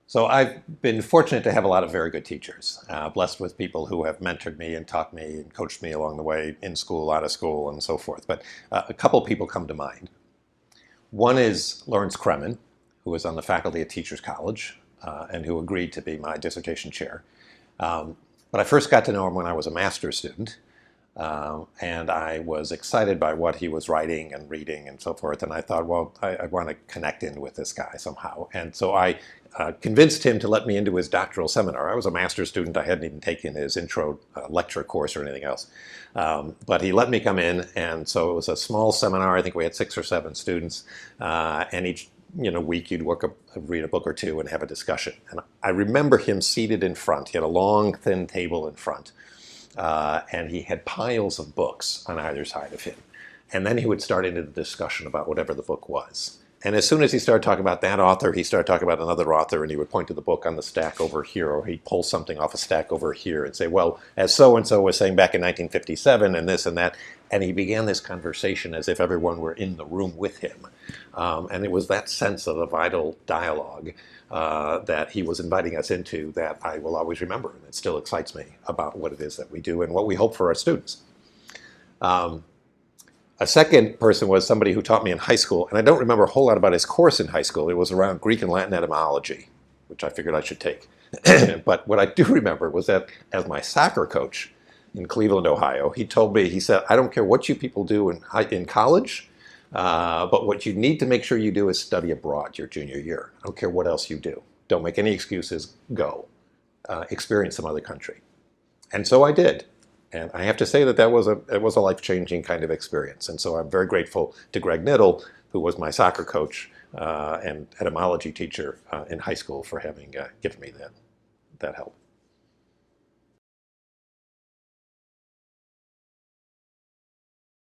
So I've been fortunate to have a lot of very good teachers, blessed with people who have mentored me and taught me and coached me along the way in school, out of school, and so forth. But a couple people come to mind. One is Lawrence Cremin, who was on the faculty at Teachers College and who agreed to be my dissertation chair. But I first got to know him when I was a master's student. And I was excited by what he was writing and reading and so forth. And I thought, well, I want to connect in with this guy somehow. And so I convinced him to let me into his doctoral seminar. I was a master's student. I hadn't even taken his intro lecture course or anything else. But he let me come in. And so it was a small seminar. I think we had 6 or 7 students. And each week you'd read a book or two and have a discussion. And I remember him seated in front. He had a long, thin table in front. And he had piles of books on either side of him. And then he would start into the discussion about whatever the book was. And as soon as he started talking about that author, he started talking about another author, and he would point to the book on the stack over here, or he'd pull something off a stack over here and say, well, as so-and-so was saying back in 1957, and this and that. And he began this conversation as if everyone were in the room with him. And it was that sense of a vital dialogue that he was inviting us into that I will always remember, and it still excites me about what it is that we do and what we hope for our students. A second person was somebody who taught me in high school, and I don't remember a whole lot about his course in high school. It was around Greek and Latin etymology, which I figured I should take. But what I do remember was that as my soccer coach in Cleveland, Ohio, he told me, he said, I don't care what you people do in college, but what you need to make sure you do is study abroad your junior year. I don't care what else you do. Don't make any excuses. Go. Experience some other country. And so I did. And I have to say that it was a life-changing kind of experience. And so I'm very grateful to Greg Knittel, who was my soccer coach and etymology teacher in high school, for having given me that help.